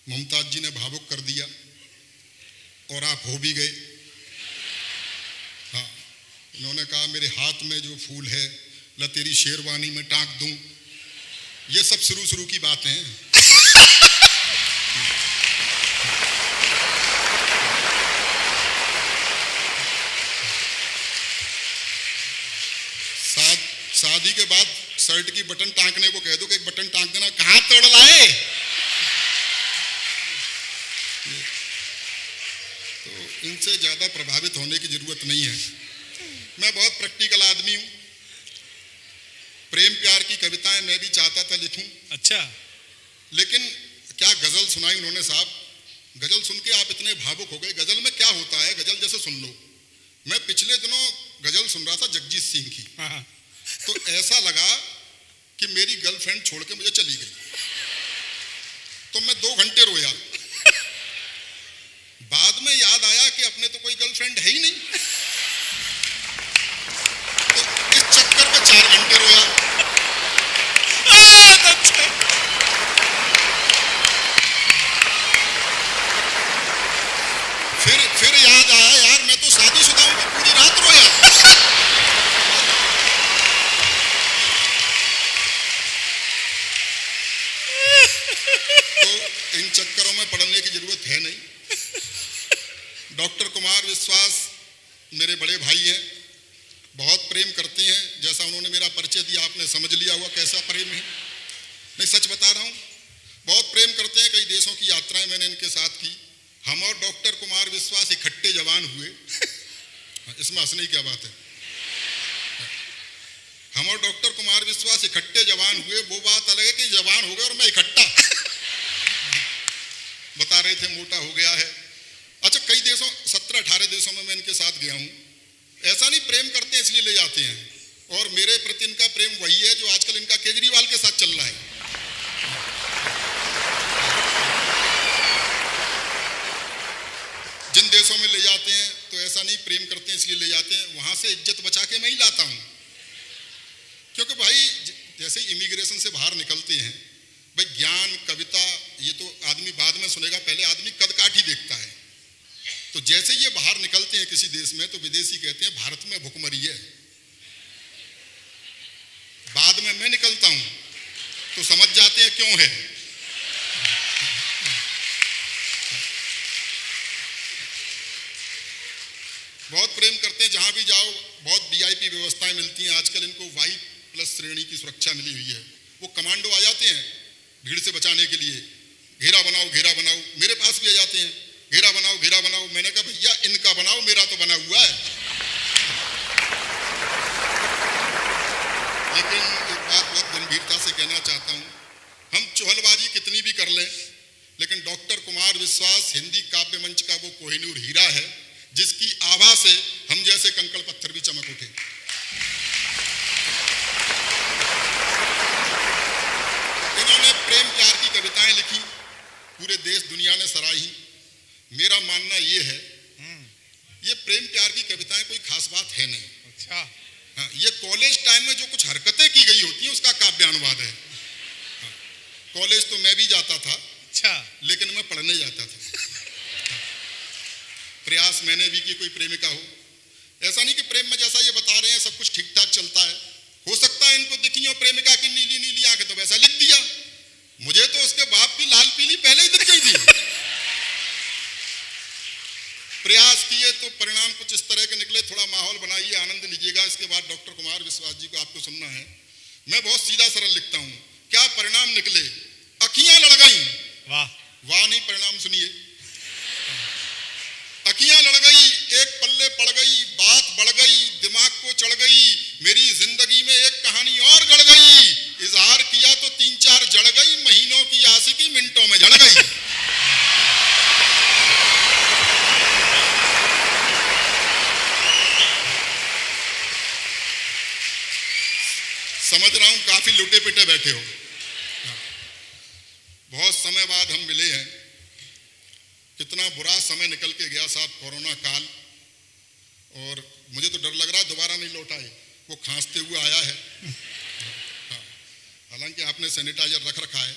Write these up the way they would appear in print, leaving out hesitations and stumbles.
मुमताज जी ने भावुक कर दिया और आप हो भी गए। हाँ, इन्होंने कहा मेरे हाथ में जो फूल है ला तेरी शेरवानी में टांक दूं। ये सब शुरू की बातें हैं। शादी के बाद शर्ट की बटन टांकने को कह दो कि एक बटन टांक देना, कहां तोड़ लाए। तो इनसे ज्यादा प्रभावित होने की जरूरत नहीं है। मैं बहुत प्रैक्टिकल आदमी हूं। प्रेम प्यार की कविताएं मैं भी चाहता था लिखूं। अच्छा, लेकिन क्या गजल सुनाई उन्होंने साहब। गजल सुन के आप इतने भावुक हो गए। गजल में क्या होता है, गजल जैसे सुन लो। मैं पिछले दिनों गजल सुन रहा था जगजीत सिंह की, तो ऐसा लगा कि मेरी गर्लफ्रेंड छोड़ के मुझे चली गई। तो मैं 2 घंटे रोया। बाद में याद आया कि अपने तो कोई गर्लफ्रेंड है ही नहीं, तो इस चक्कर में 4 घंटे रोया। फिर याद आया यार मैं तो शादीशुदा हूं, तो पूरी रात रोया। तो इन चक्करों में पड़ने की जरूरत है नहीं। डॉक्टर कुमार विश्वास मेरे बड़े भाई हैं, बहुत प्रेम करते हैं। जैसा उन्होंने मेरा परिचय दिया आपने समझ लिया हुआ कैसा प्रेम है। मैं सच बता रहा हूं, बहुत प्रेम करते हैं। कई देशों की यात्राएं मैंने इनके साथ की। हम और डॉक्टर कुमार विश्वास इकट्ठे जवान हुए। इसमें हंसने की क्या बात है। हम और डॉक्टर कुमार विश्वास इकट्ठे जवान हुए, वो बात अलग है कि जवान हो गए और मैं इकट्ठा। बता रहे थे मोटा हो गया है। अच्छा, कई देशों 17-18 देशों में मैं इनके साथ गया हूं। ऐसा नहीं प्रेम करते हैं इसलिए ले जाते हैं, और मेरे प्रति इनका प्रेम वही है जो आजकल इनका केजरीवाल के साथ चल रहा है। जिन देशों में ले जाते हैं तो ऐसा नहीं प्रेम करते हैं इसलिए ले जाते हैं, वहां से इज्जत बचा के मैं ही लाता हूं। क्योंकि भाई जैसे इमिग्रेशन से बाहर निकलते हैं, भाई ज्ञान कविता ये तो आदमी बाद में सुनेगा, पहले आदमी कद काठ ही देखता है। तो जैसे ये बाहर निकलते हैं किसी देश में, तो विदेशी कहते हैं भारत में भुखमरी है। बाद में मैं निकलता हूं तो समझ जाते हैं क्यों है। बहुत प्रेम करते हैं, जहां भी जाओ बहुत वीआईपी व्यवस्थाएं मिलती हैं। आजकल इनको Y+ श्रेणी की सुरक्षा मिली हुई है। वो कमांडो आ जाते हैं भीड़ से बचाने के लिए, घेरा बनाओ घेरा बनाओ। मेरे पास भी आ जाते हैं, घेरा बनाओ घेरा बनाओ। मैंने कहा भैया इनका बनाओ, मेरा तो बना हुआ है। लेकिन एक बात बहुत गंभीरता से कहना चाहता हूं, हम चुहलबाजी कितनी भी कर लें, लेकिन डॉक्टर कुमार विश्वास हिंदी काव्य मंच का वो कोहिनूर हीरा है जिसकी आभा से हम जैसे कंकड़ पत्थर भी चमक उठे। इन्होंने प्रेम प्यार की कविताएं लिखी, पूरे देश दुनिया ने सराही। मेरा मानना ये है, ये प्रेम प्यार की कविताएं कोई खास बात है नहीं। अच्छा, हाँ, ये कॉलेज टाइम में जो कुछ हरकतें की गई होती हैं उसका काव्य अनुवाद है। हाँ, कॉलेज तो मैं भी जाता था। अच्छा, लेकिन मैं पढ़ने जाता था। प्रयास मैंने भी कि कोई प्रेमिका हो। ऐसा नहीं कि प्रेम में जैसा ये बता रहे हैं सब कुछ ठीक ठाक चलता है। हो सकता है इनको दिखी हो प्रेमिका की नीली नीली आंखें तो वैसा लिख दिया। मुझे तो उसके बाप की लाल पीली पहले ही दिख गई थी। प्रयास किए तो परिणाम कुछ इस तरह के निकले। थोड़ा माहौल बनाइए, आनंद लीजिएगा। इसके बाद डॉक्टर कुमार विश्वास जी को आपको सुनना है। मैं बहुत सीधा सरल लिखता हूं। क्या परिणाम निकले? अखियां लड़ गई। वाह वाह नहीं, परिणाम सुनिए। अखियां लड़ गई, एक पल्ले पड़ गई, बात बढ़ गई, दिमाग को चढ़ गई। मेरी जिंदगी में एक कहानी और गढ़ गई। इजहार किया तो 3-4 जड़ गई, महीनों की आशिकी मिनटों में जड़ गई। समझ रहा हूं काफी लुटे पिटे बैठे हो। बहुत समय बाद हम मिले हैं। कितना बुरा समय निकल के गया साहब, कोरोना काल। और मुझे तो डर लग रहा है दोबारा नहीं लौटा है। वो खांसते हुए आया है। हालांकि आपने सैनिटाइजर रख रखा है।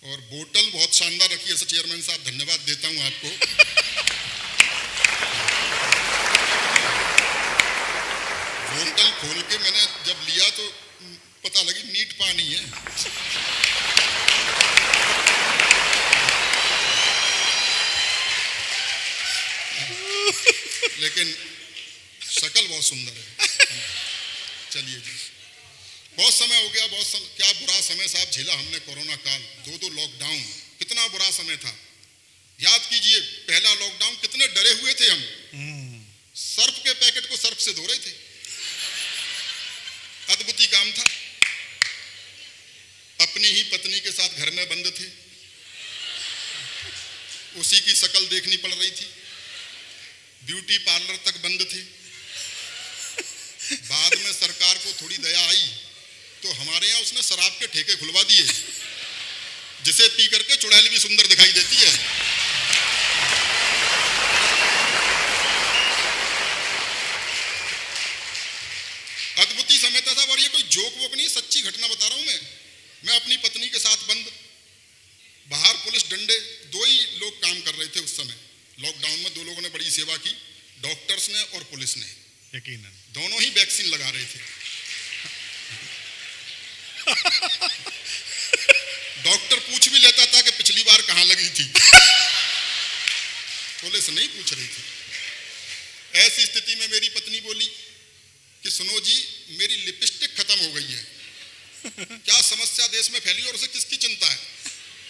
और बोतल बहुत शानदार रखी है सर चेयरमैन साहब, धन्यवाद देता हूं आपको। बोतल खोल के मैंने जब लिया तो पता लगी नीट पानी है। लेकिन शक्ल बहुत सुंदर है। चलिए जी, बहुत समय हो गया, क्या बुरा समय साहब झेला हमने, कोरोना काल, 2 लॉकडाउन, कितना बुरा समय था। याद कीजिए पहला लॉकडाउन कितने डरे हुए थे हम, सर्फ के पैकेट को सर्फ से धो रहे थे, अद्भुत काम था। अपनी ही पत्नी के साथ घर में बंद थे, उसी की शक्ल देखनी पड़ रही थी, ब्यूटी पार्लर तक बंद थे। बाद में सरकार को थोड़ी दया आई तो हमारे यहाँ उसने शराब के ठेके खुलवा दिए, जिसे पी करके चुड़ैल भी सुंदर दिखाई देती है। अद्भुत समय था साहब, और ये कोई जोक वोक नहीं, सच्ची घटना बता रहा हूं मैं अपनी पत्नी के साथ बंद, बाहर पुलिस डंडे, 2 ही लोग काम कर रहे थे उस समय लॉकडाउन में। 2 लोगों ने बड़ी सेवा की, डॉक्टर्स ने और पुलिस ने, यकीनन दोनों ही वैक्सीन लगा रहे थे। डॉक्टर पूछ भी लेता था कि पिछली बार कहां लगी थी, पुलिस नहीं पूछ रही थी। ऐसी स्थिति में मेरी पत्नी बोली कि सुनो जी, मेरी लिपस्टिक खत्म हो गई है। क्या समस्या देश में फैली और उसे किसकी चिंता है?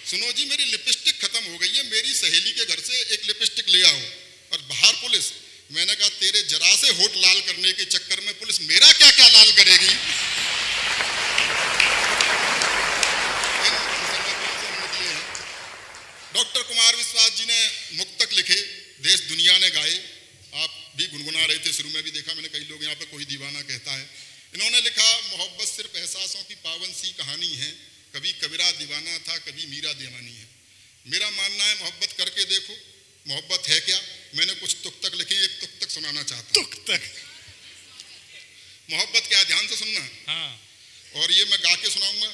सुनो जी, मेरी लिपस्टिक खत्म हो गई है, मेरी सहेली के घर से एक लिपस्टिक ले आओ। और बाहर पुलिस। मैंने कहा तेरे जरा से होठ लाल करने के चक्कर में पुलिस मेरा क्या क्या लाल करेगी। डॉक्टर कुमार विश्वास जी ने मुक्तक लिखे, देश दुनिया ने गाए, आप भी गुनगुना रहे थे, शुरू में भी देखा मैंने कई लोग यहाँ पे, कोई दीवाना कहता है। इन्होंने लिखा, मोहब्बत सिर्फ एहसासों की पावन सी कहानी है, कभी कबीरा दीवाना था, कभी मीरा दीवानी है। मेरा मानना है मोहब्बत करके देखो, मोहब्बत है क्या। मैंने कुछ तुक तक लिखे, एक तुक तक सुनाना चाहता हूं। तुक तक मोहब्बत क्या, ध्यान से सुनना। हाँ। और ये मैं गा के सुनाऊंगा।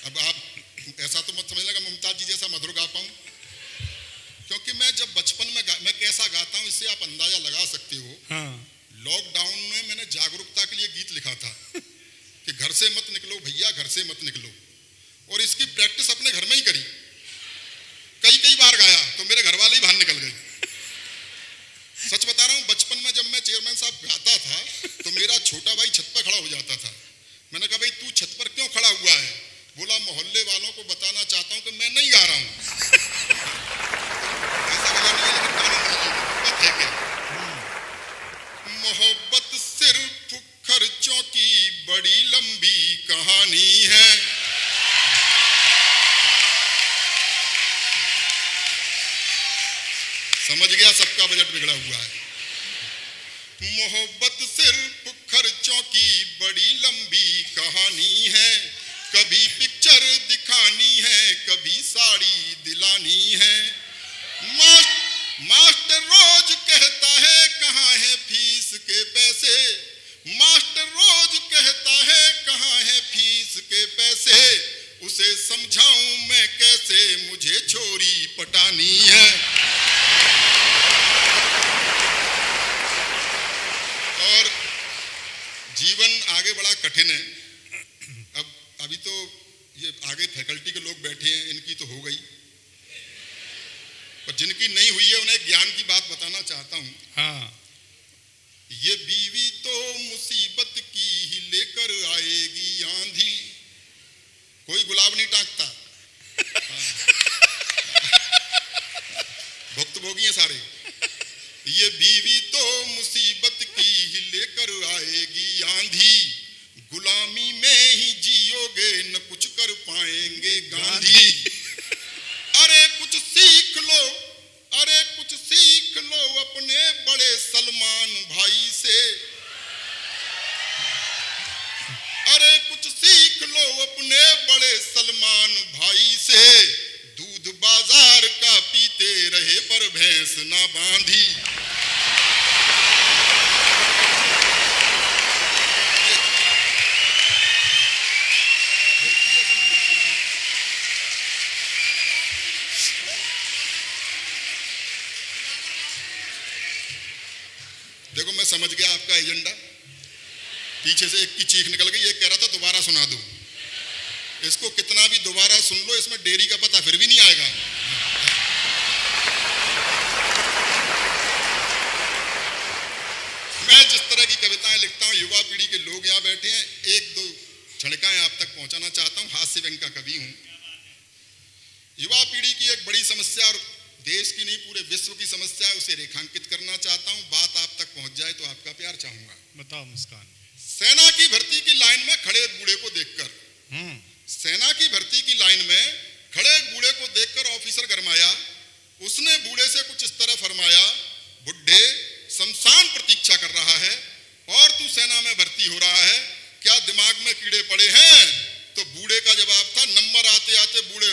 अब आप ऐसा तो मत समझना कि मुमताज जी जैसा मधुर गा पाऊं, क्योंकि मैं जब बचपन में मैं कैसा गाता हूं इससे आप अंदाजा लगा सकते हो। हाँ। लॉकडाउन में मैंने जागरूकता के लिए गीत लिखा था कि घर से मत निकलो भैया, घर से मत निकलो, और इसकी प्रैक्टिस अपने घर में ही करी, कई बार गाया तो मेरे घर वाले ही बाहर निकल गए। सच बता रहा हूं, बचपन में जब मैं चेयरमैन साहब गाता था तो मेरा छोटा भाई छत पर खड़ा हो जाता था। मैंने कहा भाई तू छत पर क्यों खड़ा हुआ है? बोला मोहल्ले वालों को बताना चाहता हूं कि मैं नहीं गा रहा हूं। ऐसा गाना नहीं है, लेकिन गाना है क्या? मोहब्बत सिर्फ खर्चों की बड़ी लंबी कहानी है। समझ गया, सबका बजट बिगड़ा हुआ है। मोहब्बत सिर्फ खर्चों की बड़ी लंबी कहानी है, कभी पिक्चर दिखानी है, कभी साड़ी दिलानी है। मास्टर रोज कहता है कहाँ है फीस के पैसे, मास्टर रोज कहता है कहाँ है फीस के पैसे, उसे समझाऊं मैं कैसे, मुझे छोरी पटानी है। और जीवन आगे बड़ा कठिन है। अब अभी तो ये आगे फैकल्टी के लोग बैठे हैं, इनकी तो हो गई, पर जिनकी नहीं हुई है उन्हें ज्ञान की बात बताना चाहता हूं। हाँ। ये बीवी तो मुसीबत की ही लेकर आएगी आंधी, कोई गुलाब नहीं टांगता। भुक्तभोगी हैं सारे। ये बीवी तो मुसीबत की ही लेकर आएगी आंधी, गुलामी में ही जियोगे न कुछ कर पाएंगे गांधी। अरे कुछ सीख लो, अरे कुछ सीख लो अपने बड़े सलमान भाई से, अरे कुछ सीख लो अपने बड़े सलमान भाई से, दूध बाजार का पीते रहे पर भैंस ना बांधी। समझ गया आपका एजेंडा। पीछे से एक की चीख निकल गई, एक कह रहा था दोबारा सुना दो। इसको कितना भी दोबारा सुन लो, इसमें देरी का पता फिर भी नहीं आएगा। मैं जिस तरह की कविताएं लिखता हूं, युवा पीढ़ी के लोग यहाँ बैठे हैं, एक दो झलकाएं आप तक पहुंचाना चाहता हूं। हास्य व्यंग का कवि हूं। युवा पीढ़ी की एक बड़ी समस्या, और देश की नहीं पूरे विश्व की समस्या है, उसे रेखांकित करना चाहता हूं। बात आप तक पहुंच जाए तो आपका प्यार चाहूंगा। बताओ मुस्कान। सेना की भर्ती की लाइन में खड़े एक बूढ़े को देखकर, सेना की भर्ती की लाइन में खड़े एक बूढ़े को देखकर ऑफिसर गरमाया। उसने बूढ़े से कुछ इस तरह फरमाया, बुढ़े शमशान प्रतीक्षा कर रहा है और तू सेना में भर्ती हो रहा है, क्या दिमाग में कीड़े पड़े हैं? तो बूढ़े का जवाब था, नंबर आते आते बूढ़े